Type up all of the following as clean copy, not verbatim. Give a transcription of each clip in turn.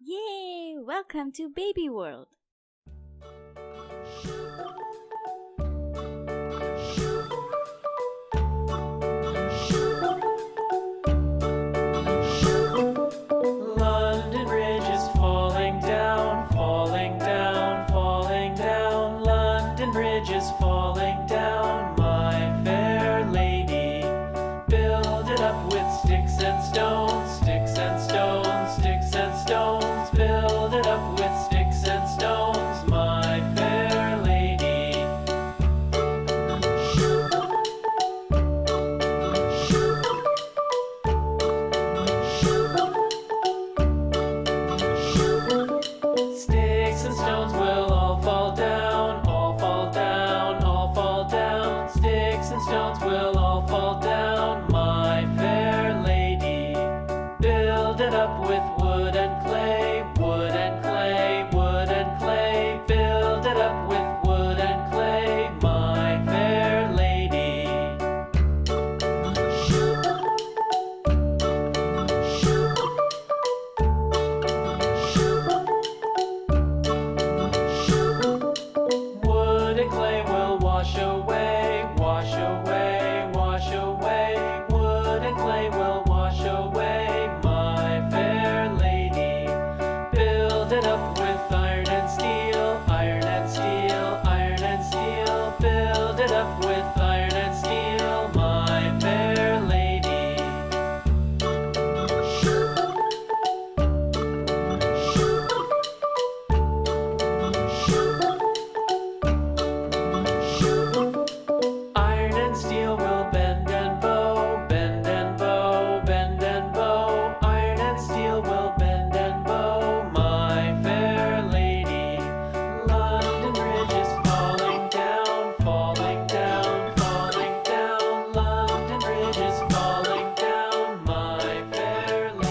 Yay! Welcome to Baby World. London Bridge is falling down, falling down, falling down. London Bridge is falling down, my fair lady. Build it up with sticks and stones, sticks and stones, sticks and stones. Build it up with sticks and stones, my fair lady. Sticks and stones will all fall down, all fall down, all fall down. Sticks and stones will all fall down, my fair lady. Build it up with wood and clay, wood and clay, wood and clay. Build it up with wood and clay, my fair lady. Wood and clay will wash away, wash away, wash away. Wood and clay will wash away, my fair lady. Build it up with iron and steel, iron and steel, iron and steel. Build it up with iron and steel, my fair lady. Iron and steel will bend and bow, bend and bow, bend and bow. Iron and steel will bend and bow, my fair lady. London Bridge is falling down, falling down, falling down. London Bridge is falling down, my fair lady.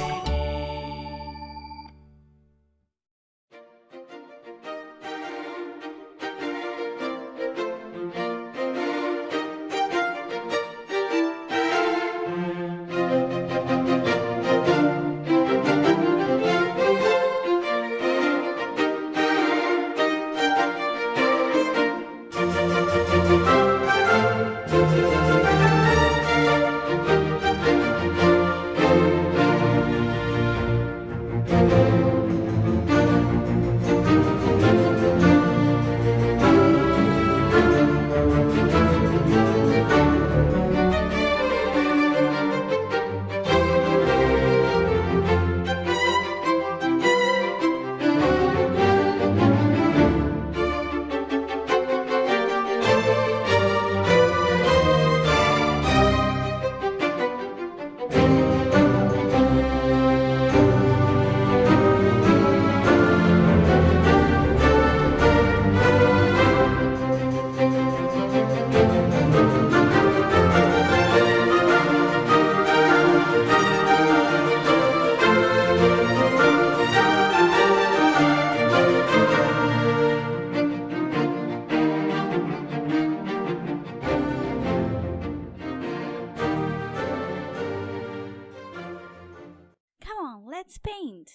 Come on, let's paint.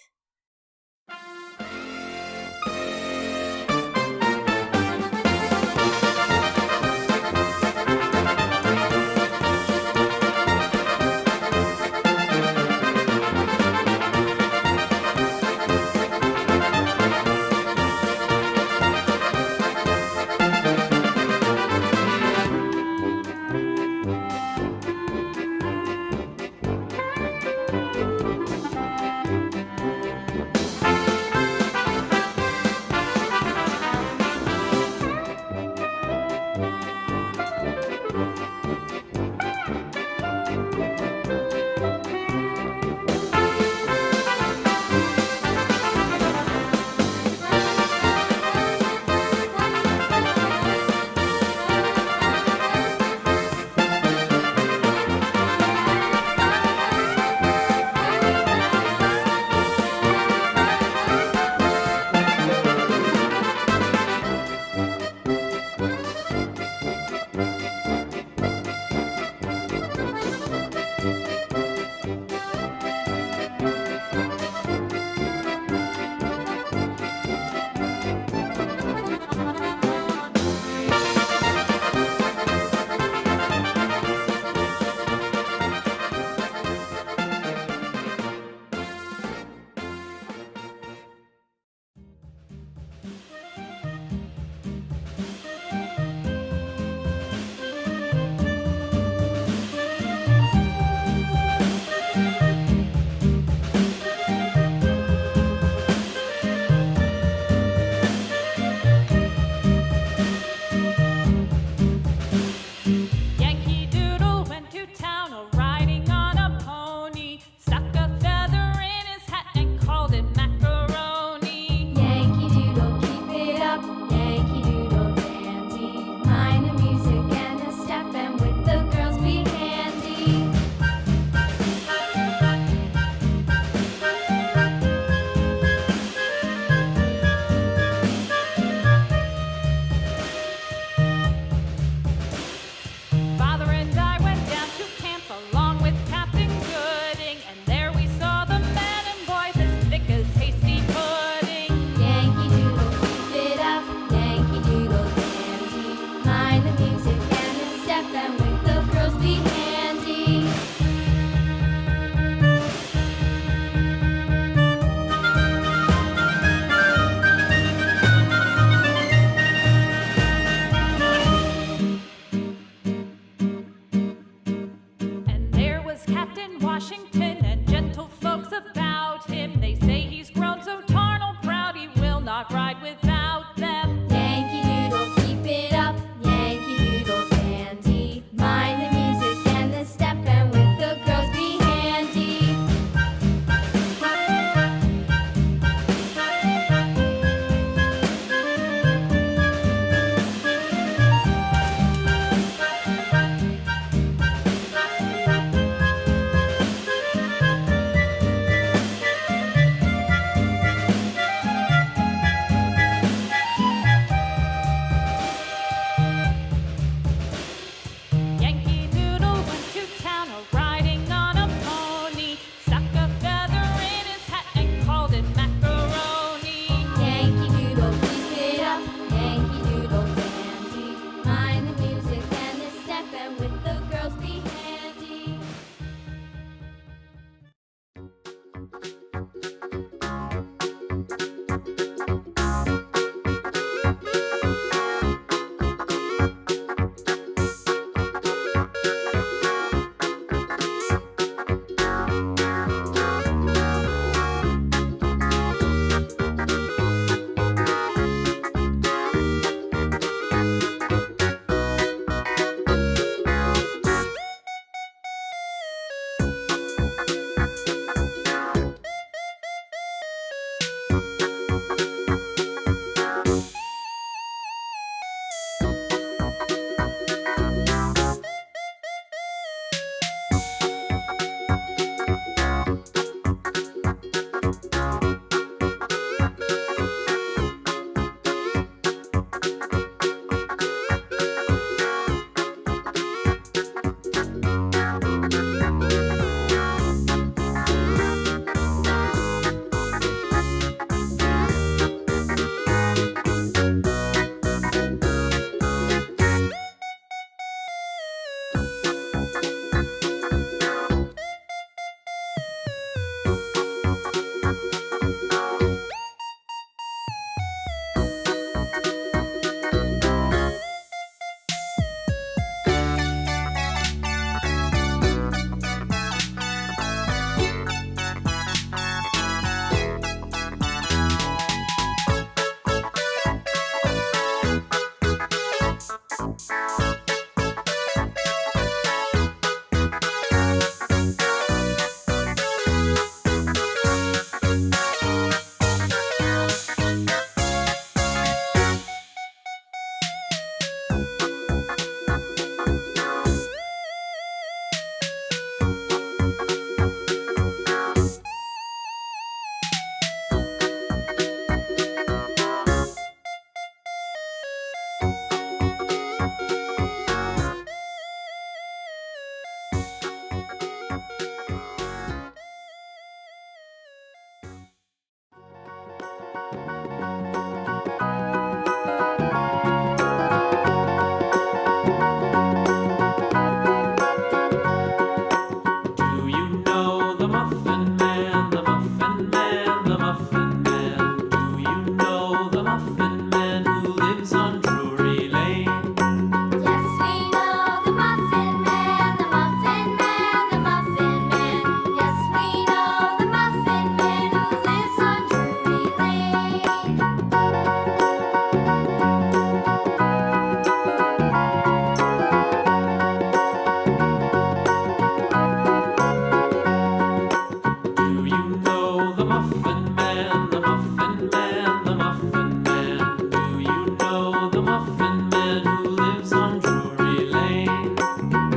Man, the Muffin Man, the Muffin Man. Do you know the Muffin Man who lives on Drury Lane?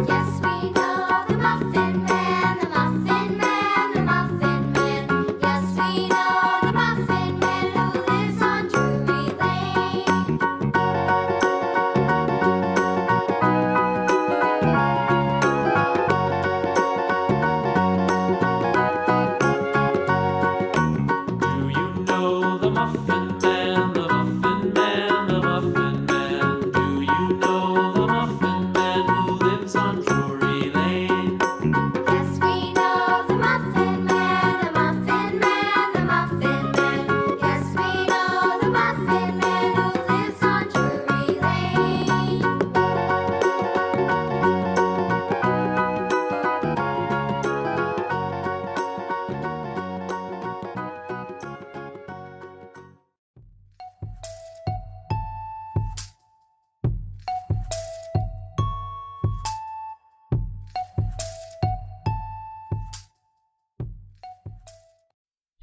Yes, we know the Muffin Man, the Muffin Man, the Muffin Man. Yes, we know the Muffin Man who lives on Drury Lane. Do you know the Muffin Man, the Muffin Man, the Muffin Man? Do you know the Muffin Man who lives on Drury Lane? Yes, we know the Muffin Man, the Muffin Man, the Muffin Man. Yes, we know the Muffin Man who lives on Drury Lane.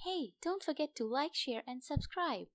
Hey, don't forget to like, share, and subscribe.